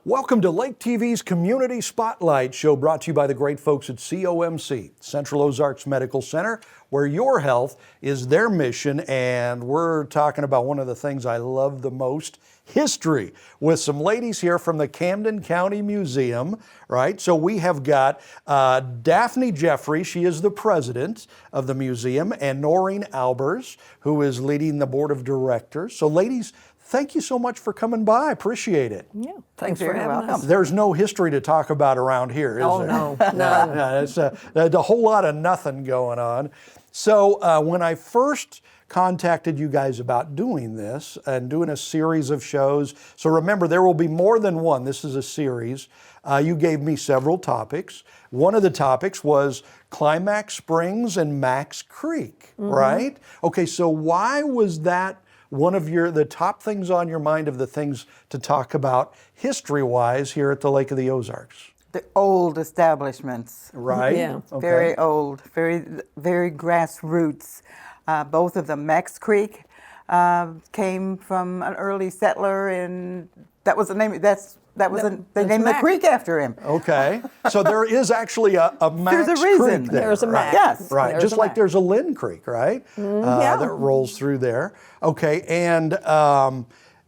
Welcome to Lake TV's Community Spotlight show, brought to you by the great folks at COMC, Central Ozarks Medical Center, where your health is their mission. And we're talking about one of the things I love the most, history, with some ladies here from the Camden County Museum, right? So we have got Daphne Jeffrey, she is the president of the museum, and Noreen Albers, who is leading the board of directors. So ladies, thank you so much for coming by. Appreciate it. Yeah, thanks for having us. There's no history to talk about around here, is there? No, No, it's a whole lot of nothing going on. So when I first contacted you guys about doing this and doing a series of shows, so remember, there will be more than one. This is a series. You gave me several topics. One of the topics was Climax Springs and Max Creek, right? Okay, so why was that one of the top things on your mind of the things to talk about history-wise here at the Lake of the Ozarks? The old establishments. Right? Yeah. Okay. Very old, very grassroots. Both of them. Max Creek came from an early settler, and that was the name. They named the creek after him. Okay. So there is actually a Max There's a reason. Creek there. There's a right? Max. Yes. Right, There's just a like Max. there's a Lynn Creek, right? Yeah. That rolls through there. Okay, and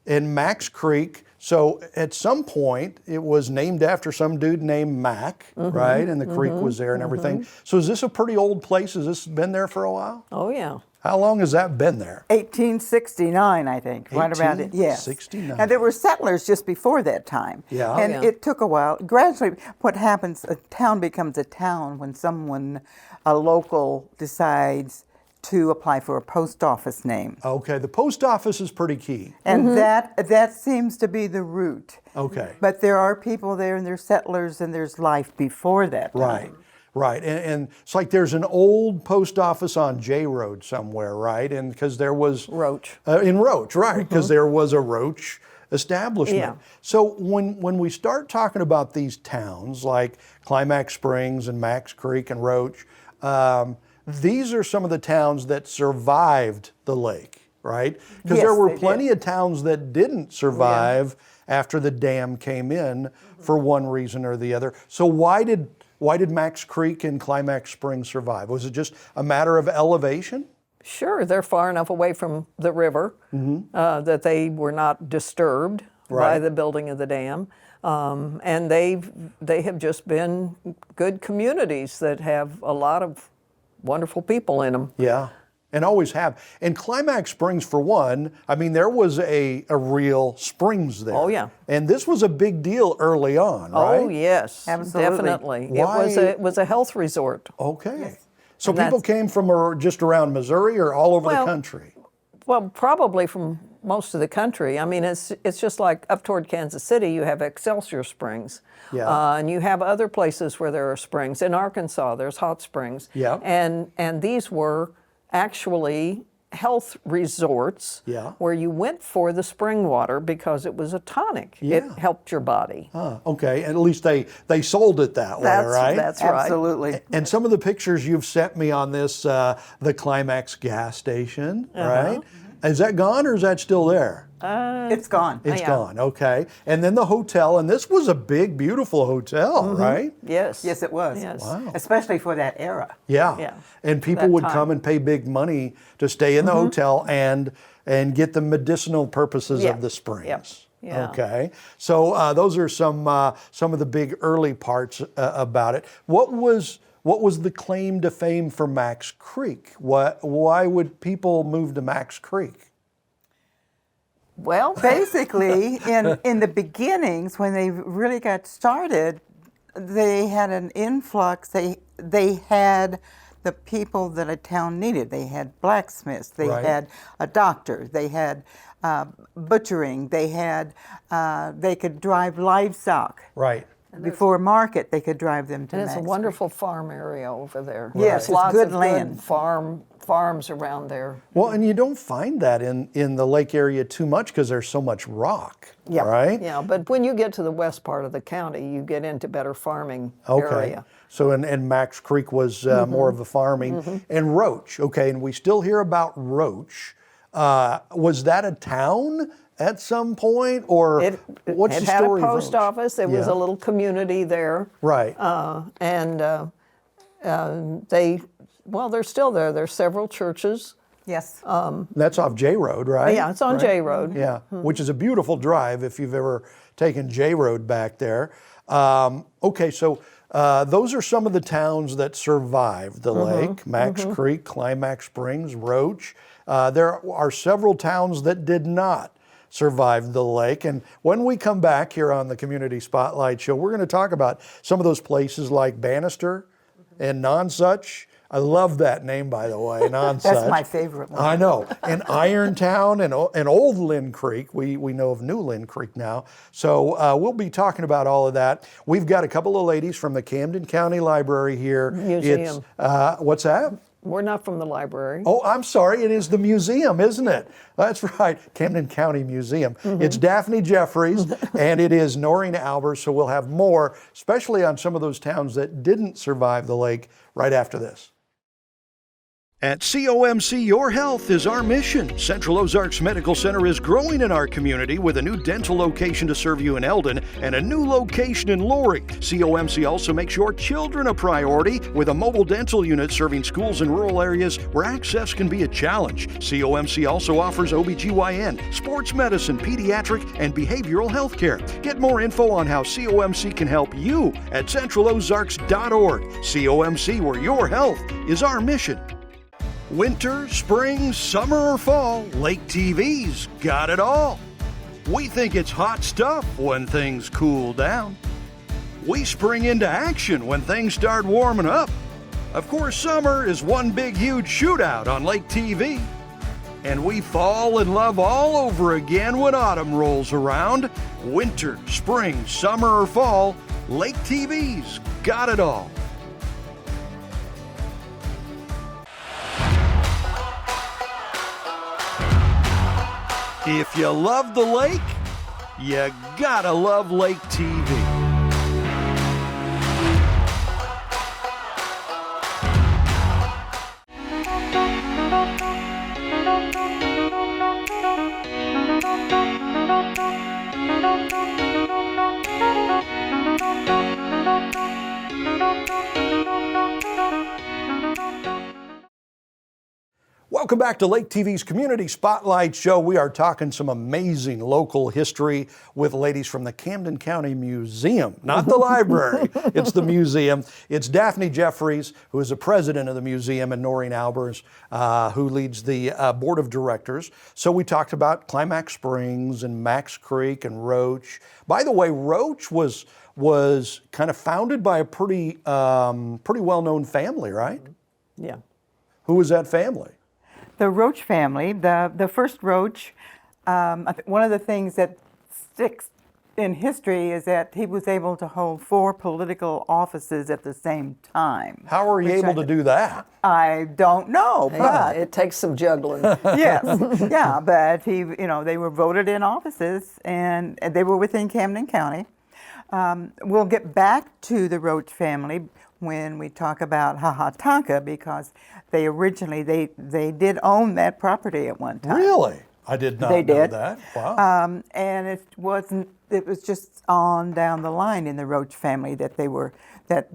in Max Creek, so at some point it was named after some dude named Mac, right? And the creek was there and everything. So is this a pretty old place? Has this been there for a while? Oh, yeah. How long has that been there? 1869, I think, right about it. Yes. 1869. And there were settlers just before that time. Yeah. And Yeah. it took a while. Gradually, what happens, a town becomes a town when someone, a local, decides to apply for a post office name. Okay, the post office is pretty key. And that seems to be the root. Okay. But there are people there, and there's settlers, and there's life before that time. Right, right. And it's like there's an old post office on J Road somewhere, right? And because there was... Roach. In Roach, right, because there was a Roach establishment. Yeah. So when we start talking about these towns like Climax Springs and Max Creek and Roach, these are some of the towns that survived the lake, right? Because there Yes, were they plenty did. of towns that didn't survive after the dam came in for one reason or the other. So why did Max Creek and Climax Springs survive? Was it just a matter of elevation? Sure, they're far enough away from the river that they were not disturbed by Right. the building of the dam. And they have just been good communities that have a lot of wonderful people in them. Yeah, and always have. And Climax Springs, for one, I mean, there was a real springs there. Oh, yeah. And this was a big deal early on, right? Oh, yes, Absolutely. definitely. Why- It was a health resort. Okay. So And people that's- came from just around Missouri or all over the Well, country? Well, probably from most of the country. I mean, it's just like up toward Kansas City, you have Excelsior Springs. Yeah. And you have other places where there are springs. In Arkansas, there's hot springs. Yeah. And these were actually health resorts Yeah. where you went for the spring water because it was a tonic. Yeah. It helped your body. Okay, at least they sold it that way, right? That's right. Absolutely. And some of the pictures you've sent me on this, the Climax gas station, right? Is that gone or is that still there? It's gone. It's yeah. gone, okay. And then the hotel, and this was a big, beautiful hotel, right? Yes. Yes, it was. Yes. Wow. Especially for that era. Yeah. Yeah. And people That would time. come and pay big money to stay in the hotel and get the medicinal purposes Yeah. of the springs. Yep. Yeah. Okay. So those are some of the big early parts about it. What was the claim to fame for Max Creek? Why would people move to Max Creek? Well, Basically, in the beginnings, when they really got started, they had an influx. They had the people that a town needed. They had blacksmiths. They Right. had a doctor. They had butchering. They could drive livestock. Right. Before market, they could drive them to and it's a Max wonderful farm area over there. Yes, There's it's lots good of land. farms around there. Well, and you don't find that in the lake area too much because there's so much rock, Yeah. right? Yeah, but when you get to the west part of the county, you get into better farming Okay. area. So, and Max Creek was more of a farming. And Roach, okay, and we still hear about Roach. Was that a town at some point, or what's it the had story a of post Roach? office. There was Yeah. a little community there. Right. They're still there. There's several churches. Yes. That's off J Road, right? Yeah, it's on Right? J Road. Yeah, which is a beautiful drive if you've ever taken J Road back there. Okay, so those are some of the towns that survived the lake: Max Creek, Climax Springs, Roach. There are several towns that did not survive the lake. And when we come back here on the Community Spotlight Show, we're going to talk about some of those places like Bannister and Nonsuch. I love that name, by the way, Nonsuch. That's my favorite one. I know. And Irontown and Old Lynn Creek. We know of New Lynn Creek now. So we'll be talking about all of that. We've got a couple of ladies from the Camden County Library here. Museum. What's that? We're not from the library. Oh, I'm sorry. It is the museum, isn't it? That's right. Camden County Museum. It's Daphne Jeffries and it is Noreen Albers. So we'll have more, especially on some of those towns that didn't survive the lake, right after this. At COMC, your health is our mission. Central Ozarks Medical Center is growing in our community with a new dental location to serve you in Eldon and a new location in Loring. COMC also makes your children a priority with a mobile dental unit serving schools in rural areas where access can be a challenge. COMC also offers OBGYN, sports medicine, pediatric, and behavioral health care. Get more info on how COMC can help you at centralozarks.org. COMC, where your health is our mission. Winter, spring, summer, or fall, Lake TV's got it all. We think it's hot stuff when things cool down. We spring into action when things start warming up. Of course, summer is one big, huge shootout on Lake TV. And we fall in love all over again when autumn rolls around. Winter, spring, summer, or fall, Lake TV's got it all. If you love the lake, you gotta love Lake TV. Welcome back to Lake TV's Community Spotlight Show. We are talking some amazing local history with ladies from the Camden County Museum, not the library, it's the museum. It's Daphne Jeffries, who is the president of the museum, and Noreen Albers, who leads the board of directors. So we talked about Climax Springs and Max Creek and Roach. By the way, Roach was kind of founded by a pretty well-known family, right? Yeah. Who was that family? The Roach family, the first Roach, one of the things that sticks in history is that he was able to hold 4 political offices at the same time. How were you able to do that? I don't know, but It takes some juggling. yes, yeah, but they were voted in offices, and they were within Camden County. We'll get back to the Roach family when we talk about Hahatonka, because they originally they did own that property at one time. Really? I did not They know did. that. Wow. And it was just on down the line in the Roach family that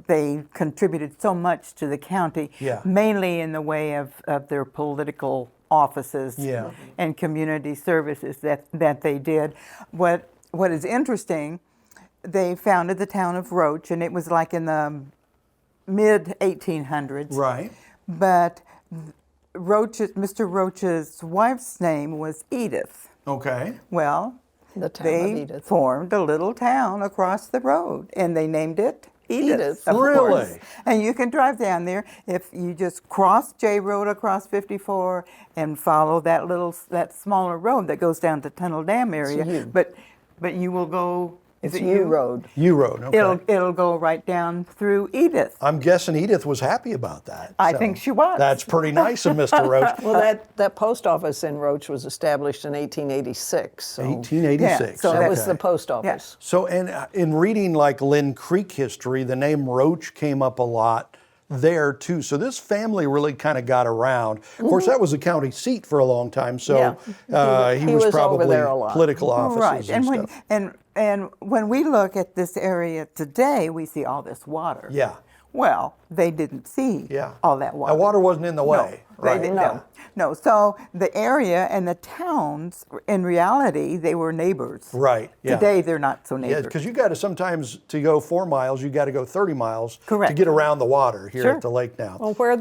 they contributed so much to the county, Yeah. mainly in the way of their political offices Yeah. and community services that they did. What is interesting, they founded the town of Roach, and it was like in the mid-1800s. Right. But Mr. Roach's wife's name was Edith. Okay. Well, The town they of Edith. formed a little town across the road, and they named it Edith. Edith. Of Really? course. And you can drive down there if you just cross J Road across 54 and follow that smaller road that goes down to Tunnel Dam area. U. But you will go. It's U Road. U Road. Okay. It'll go right down through Edith. I'm guessing Edith was happy about that. I think she was. That's pretty nice of Mr. Roach. Well, that post office in Roach was established in 1886. So 1886. Yeah, so that was Okay. the post office. So, and in reading like Lynn Creek history, the name Roach came up a lot there too. So this family really kind of got around. Of course, that was the county seat for a long time, so he was over probably there a lot. political offices Right, and and stuff. when we look at this area today, we see all this water. Yeah. Well, they didn't see Yeah. all that water. The water wasn't in the way. They Right. didn't. No. No. So the area and the towns, in reality, they were neighbors. Right. Yeah. Today, they're not so Yeah, neighbors. because you got to sometimes to go 4 miles, you got to go 30 miles to Correct. get around the water here Sure. at the lake now. Well, where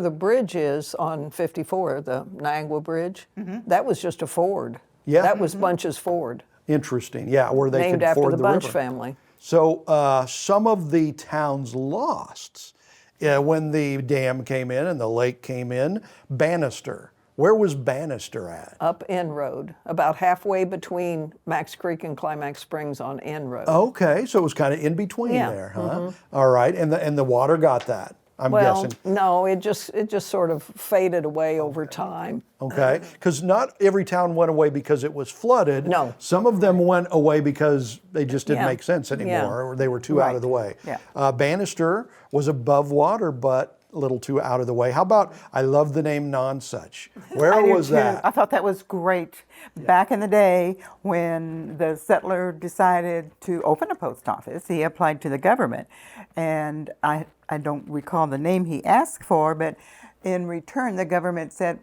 the bridge is on 54, the Niagara Bridge, that was just a ford. Yeah. That was Bunch's Ford, Interesting. Yeah, where they named could after ford the the Bunch river. family. So some of the towns lost when the dam came in and the lake came in. Bannister. Where was Bannister at? Up N Road, about halfway between Max Creek and Climax Springs on N Road. Okay, so it was kind of in between Yeah, there, huh? All right, and the water got that, I'm Well, guessing. no, it just sort of faded away over time. Okay, because not every town went away because it was flooded. No. Some of them went away because they just didn't Yeah. make sense anymore, Yeah. or they were too out of the way. Yeah. Bannister was above water, but a little too out of the way. How about, I love the name Nonsuch. Where I do was too. that? I thought that was great. Back in the day, when the settler decided to open a post office, he applied to the government. And I don't recall the name he asked for, but in return, the government said,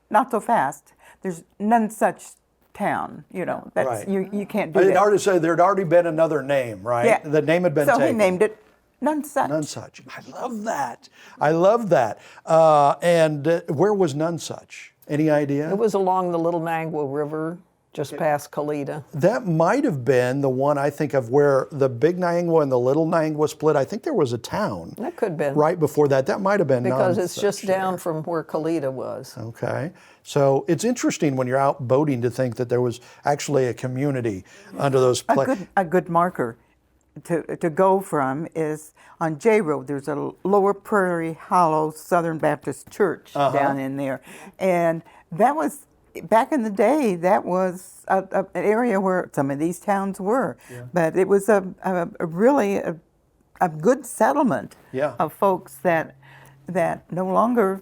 not so fast. There's none such town, that's, Right. you can't do I'd that. already said there'd already been another name, right? Yeah. The name had been so taken. he named it Nonsuch. Nonsuch. I love that. I love that. And where was Nonsuch? Any idea? It was along the Little Niagara River, just past Kalita. That might have been the one I think of where the Big Niagara and the Little Niagara split. I think there was a town That could have been. right before that. That might have been Because it's Nonsuch just down there. from where Kalita was. Okay. So it's interesting when you're out boating to think that there was actually a community under those places. A good marker to go from is on J Road. There's a Lower Prairie Hollow Southern Baptist Church down in there, and that was back in the day. That was an area where some of these towns were, but it was a really a good settlement of folks that no longer.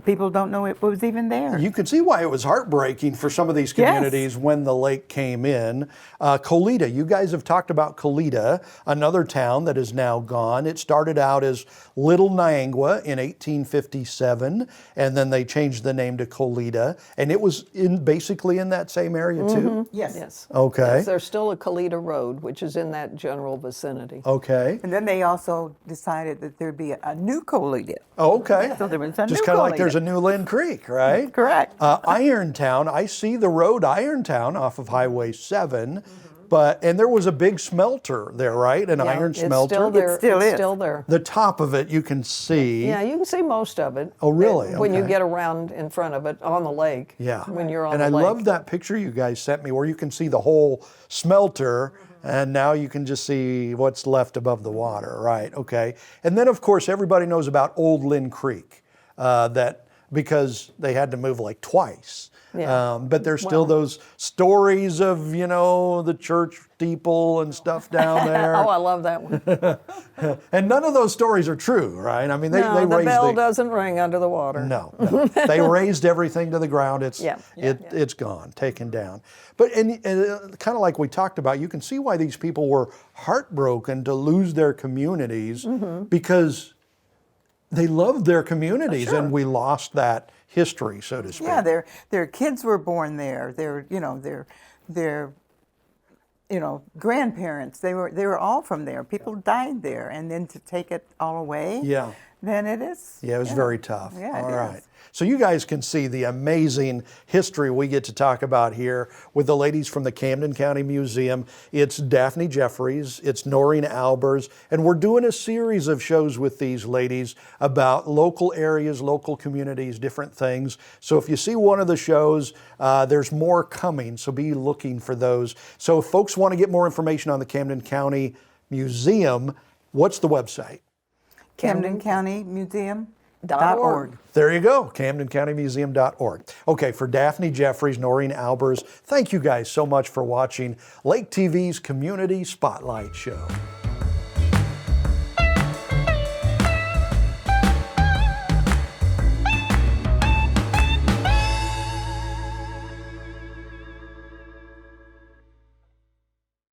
People don't know it was even there. You can see why it was heartbreaking for some of these Yes. communities when the lake came in. Colita, you guys have talked about Colita, another town that is now gone. It started out as Little Niagara in 1857, and then they changed the name to Colita, and it was basically in that same area too? Yes. Okay. Yes, there's still a Kalita Road, which is in that general vicinity. Okay. And then they also decided that there'd be a new Colita. Oh, okay. So there was a Just new kind of like Colita. there's a new Lynn Creek, right? Correct. Irontown, I see the road Irontown off of Highway 7, and there was a big smelter there, right? An iron It's smelter. still there. still it's is. still there. The top of it you can see. Yeah, you can see most of it. Oh, really? When you Okay. get around in front of it on the lake. Yeah. When you're on and the I lake. love that picture you guys sent me where you can see the whole smelter and now you can just see what's left above the water, right? Okay. And then of course everybody knows about Old Lynn Creek, because they had to move like twice. Yeah. But there's still those stories of, the church steeple and stuff down there. Oh, I love that one. And none of those stories are true, right? I mean, they No, the raised bell doesn't ring under the water. No. They raised everything to the ground. It's gone, taken down. But and kind of like we talked about, you can see why these people were heartbroken to lose their communities because they loved their communities and we lost that history, so to speak. Yeah, their kids were born there. Their grandparents. They were all from there. People died there, and then to take it all away. Yeah. Then it is. Yeah, it was very tough. Yeah, All it right. is. So you guys can see the amazing history we get to talk about here with the ladies from the Camden County Museum. It's Daphne Jeffries, it's Noreen Albers, and we're doing a series of shows with these ladies about local areas, local communities, different things. So if you see one of the shows, there's more coming, so be looking for those. So if folks want to get more information on the Camden County Museum, what's the website? CamdenCountyMuseum.org. There you go, CamdenCountyMuseum.org. Okay, for Daphne Jeffries, Noreen Albers, thank you guys so much for watching Lake TV's Community Spotlight Show.